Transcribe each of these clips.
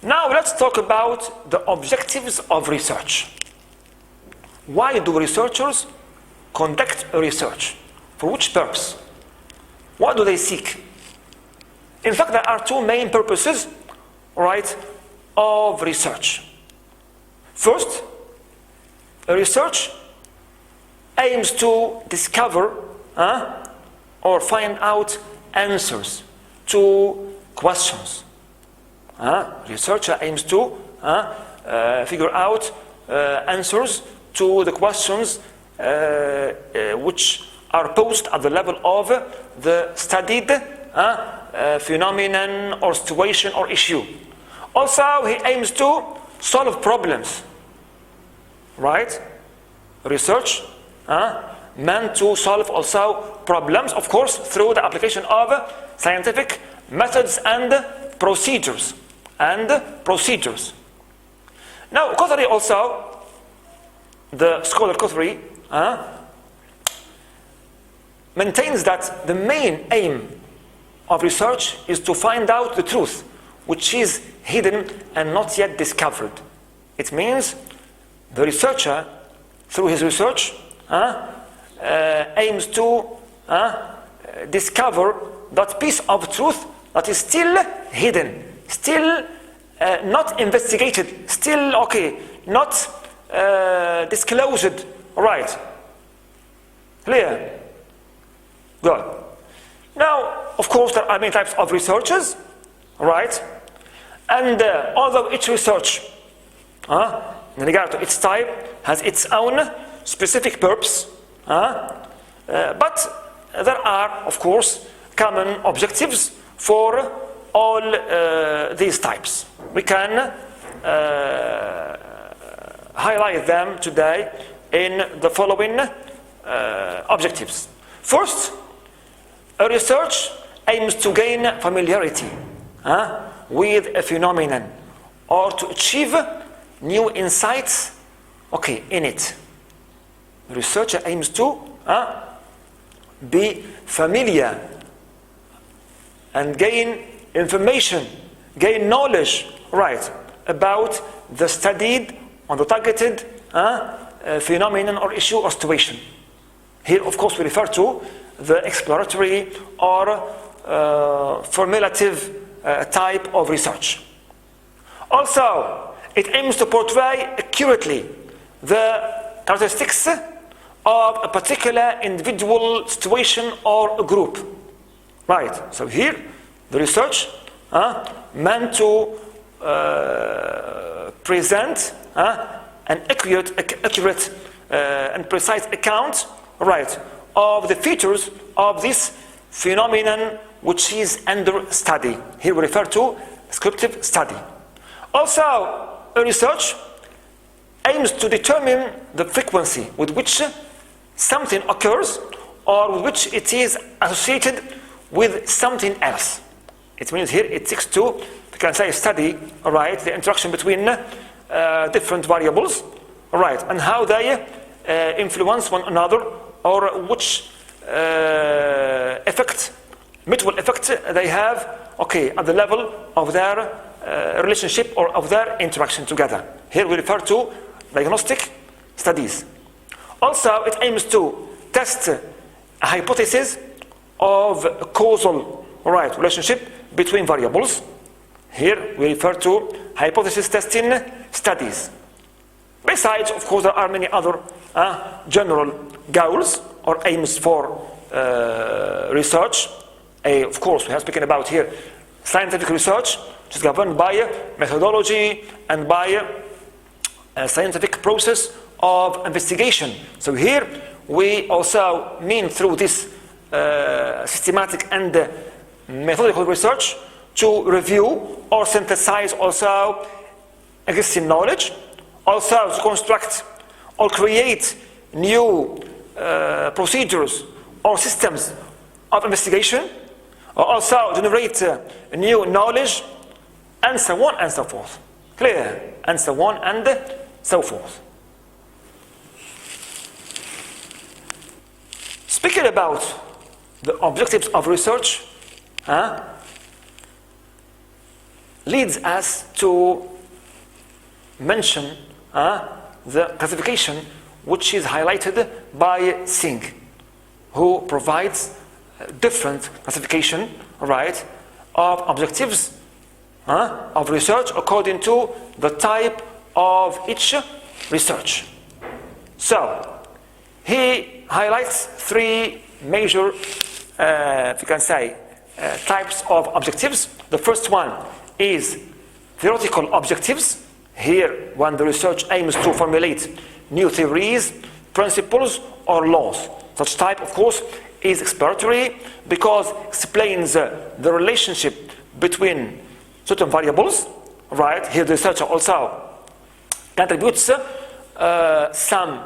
Now let's talk about the objectives of research. Why do researchers conduct research? For which purpose? What do they seek? In fact, there are two main purposes, right, of research. First, research aims to discover or find out answers to questions. Researcher aims to figure out answers to the questions which are posed at the level of the studied phenomenon or situation or issue. Also, he aims to solve problems, right? Research meant to solve also problems, of course, through the application of scientific methods and procedures. Now, Kothari also, the scholar Kothari, maintains that the main aim of research is to find out the truth, which is hidden and not yet discovered. It means the researcher, through his research, aims to discover that piece of truth that is still hidden, still not investigated, still not disclosed. Right? Clear? Good. Now, of course, there are many types of researches, right? And although each research, in regard to its type, has its own specific purpose, but there are, of course, common objectives for all these types. We can highlight them today in the following objectives. First, a research aims to gain familiarity with a phenomenon or to achieve new insights in it. The researcher aims to be familiar and gain information, gain knowledge, right, about the studied or the targeted phenomenon or issue or situation. Here, of course, we refer to the exploratory or formulative type of research. Also, it aims to portray accurately the characteristics of a particular individual situation or a group. Right, so here the research meant to present an accurate and precise account, right, of the features of this phenomenon which is under study. Here we refer to descriptive study. Also, a research aims to determine the frequency with which something occurs or with which it is associated with something else. It means here it seeks to, we can say, study, right, the interaction between different variables, right, and how they influence one another, or which mutual effect they have, at the level of their relationship or of their interaction together. Here we refer to diagnostic studies. Also, it aims to test a hypothesis of a causal, right, relationship between variables. Here we refer to hypothesis testing studies. Besides, of course, there are many other general goals or aims for research. Of course, we have spoken about here scientific research, which is governed by methodology and by a scientific process of investigation. So here we also mean through this systematic and methodical research to review or synthesize also existing knowledge, also to construct or create new procedures or systems of investigation, or also generate new knowledge, and so on and so forth. Clear? And so on and so forth. Speaking about the objectives of research, leads us to mention the classification which is highlighted by Singh, who provides different classification, right, of objectives of research according to the type of each research. So he highlights three major, if you can say, types of objectives. The first one is theoretical objectives. Here, when the research aims to formulate new theories, principles, or laws. Such type, of course, is exploratory because it explains the relationship between certain variables. Right? Here, the researcher also contributes some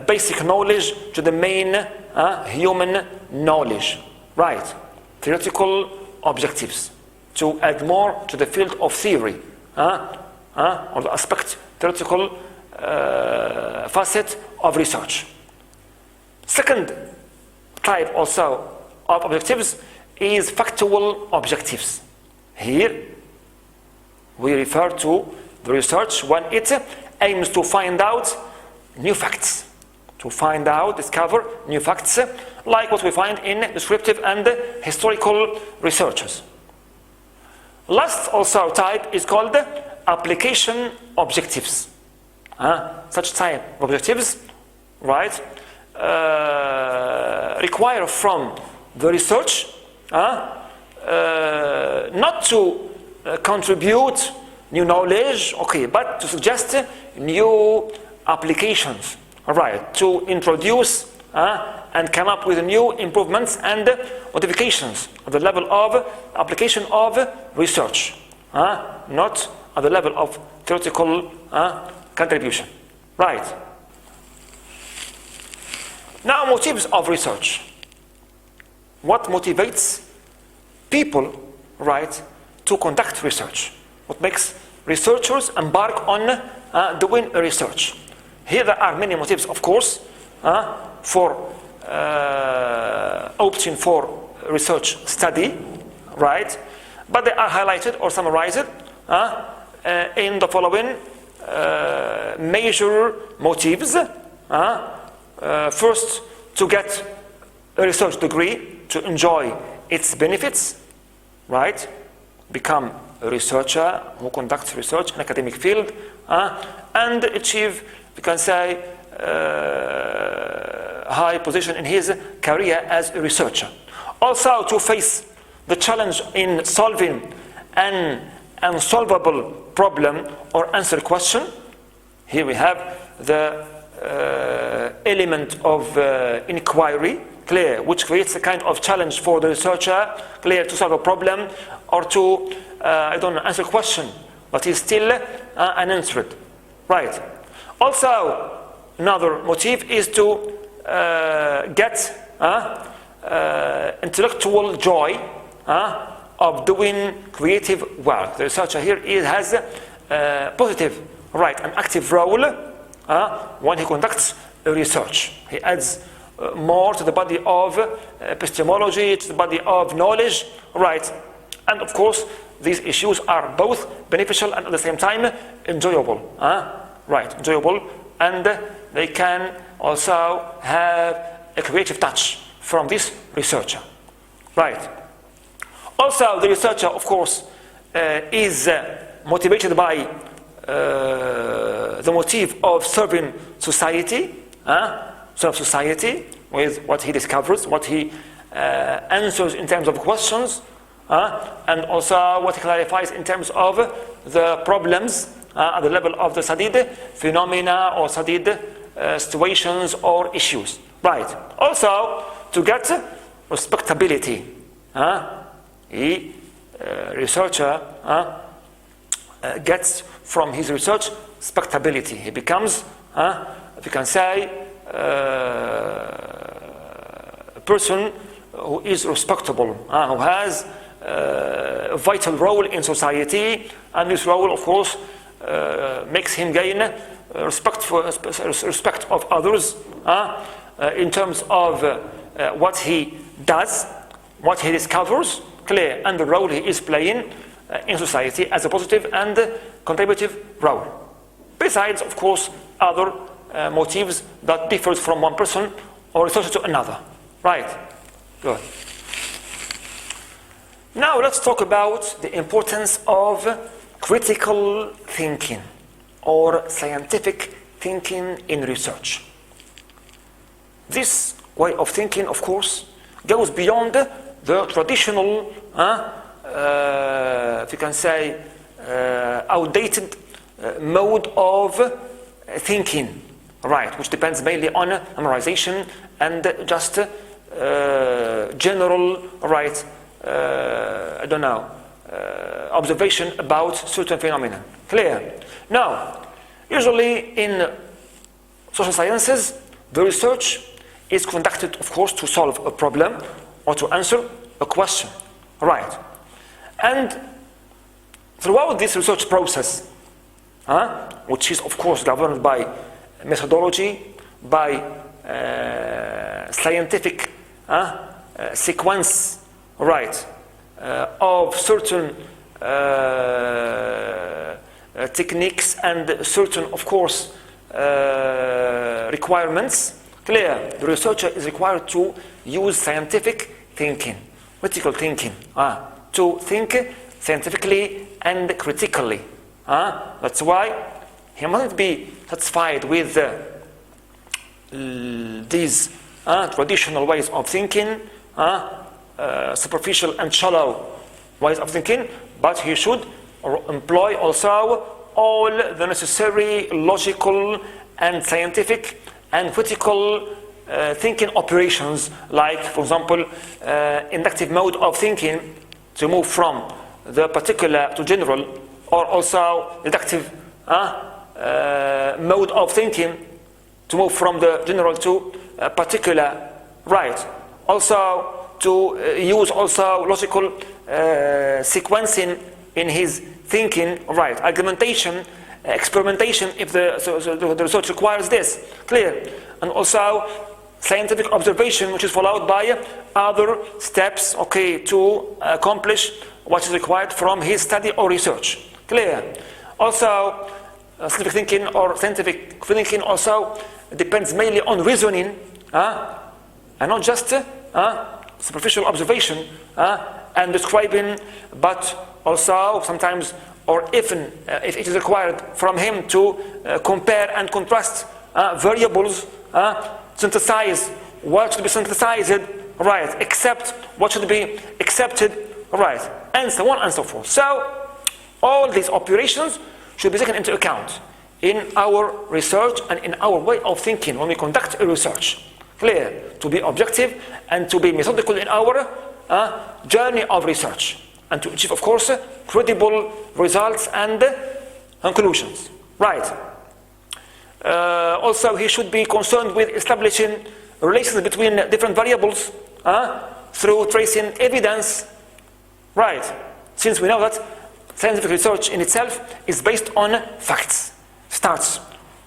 basic knowledge to the main human knowledge. Right? Theoretical objectives to add more to the field of theory, or the aspect, theoretical facet of research. Second type also of objectives is factual objectives. Here we refer to the research when it aims to find out new facts, discover new facts, like what we find in descriptive and historical researches. Last also type is called application objectives. Such type of objectives, right, require from the research not to contribute new knowledge, but to suggest new applications, right, to introduce and come up with new improvements and modifications at the level of application of research, not at the level of theoretical contribution. Right. Now, motives of research. What motivates people, right, to conduct research? What makes researchers embark on doing research? Here there are many motives, of course, for opting for research study, right? But they are highlighted or summarized in the following major motives. First, to get a research degree, to enjoy its benefits, right? Become a researcher who conducts research in academic field, and achieve, we can say, high position in his career as a researcher. Also, to face the challenge in solving an unsolvable problem or answer question. Here we have the element of inquiry, clear, which creates a kind of challenge for the researcher, clear, to solve a problem or to, answer a question, but is still unanswered. Right. Also, another motive is to get intellectual joy of doing creative work. The researcher here has a positive, right, an active role when he conducts research. He adds more to the body of epistemology, to the body of knowledge, right? And of course, these issues are both beneficial and at the same time enjoyable, right? Enjoyable, and they can also have a creative touch from this researcher, right? Also, the researcher, of course, is motivated by the motive of serving society, serve society with what he discovers, what he answers in terms of questions, and also what he clarifies in terms of the problems at the level of the studied phenomena or studied situations or issues. Right. Also, to get respectability. Researcher gets from his research respectability. He becomes, if you can say, a person who is respectable, who has a vital role in society, and this role, of course, makes him gain respect of others in terms of what he does, what he discovers, clear, and the role he is playing in society as a positive and contributive role. Besides, of course, other motives that differ from one person or researcher to another. Right? Good. Now let's talk about the importance of critical thinking or scientific thinking in research. This way of thinking, of course, goes beyond the traditional, if you can say, outdated mode of thinking, right, which depends mainly on memorization and just general, right, observation about certain phenomena. Clear? Now, usually in social sciences, the research is conducted, of course, to solve a problem or to answer a question. Right? And throughout this research process, which is, of course, governed by methodology, by scientific sequence, right, of certain techniques and certain, of course, requirements. Clear, the researcher is required to use scientific thinking, critical thinking, to think scientifically and critically. That's why he mustn't be satisfied with these traditional ways of thinking, superficial and shallow ways of thinking, but he should employ also all the necessary logical and scientific and critical thinking operations, like, for example, inductive mode of thinking to move from the particular to general, or also deductive mode of thinking to move from the general to particular, right. Also to use also logical sequencing in his thinking, right. Argumentation, experimentation, if the research requires this. Clear. And also scientific observation, which is followed by other steps, okay, to accomplish what is required from his study or research. Clear. Also, scientific thinking or scientific thinking also depends mainly on reasoning, and not just superficial observation and describing, but also sometimes, or even if it is required from him to compare and contrast variables, synthesize what should be synthesized, right, accept what should be accepted, right, and so on and so forth. So all these operations should be taken into account in our research and in our way of thinking when we conduct a research. Clear, to be objective and to be methodical in our journey of research, and to achieve, of course, credible results and conclusions. Right. Also, he should be concerned with establishing relations between different variables through tracing evidence. Right. Since we know that scientific research in itself is based on facts, starts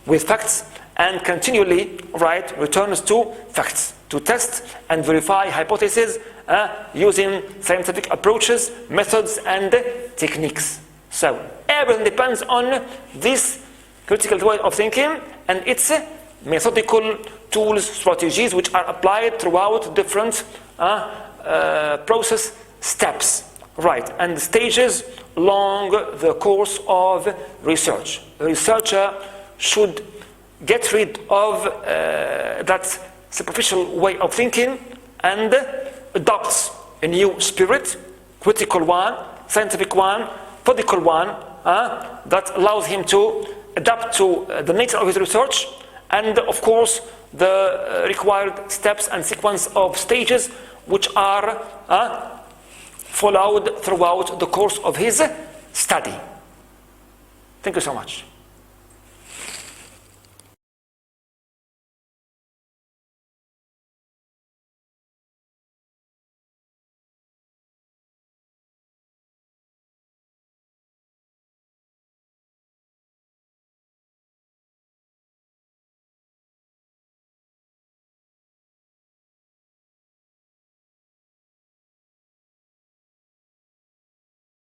with facts and continually, right, returns to facts to test and verify hypotheses using scientific approaches, methods, and techniques. So everything depends on this critical way of thinking and its methodical tools, strategies, which are applied throughout different process steps, right, and stages along the course of research. The researcher should get rid of that superficial way of thinking and adopts a new spirit, critical one, scientific one, methodical one, that allows him to adapt to the nature of his research and, of course, the required steps and sequence of stages which are followed throughout the course of his study. Thank you so much.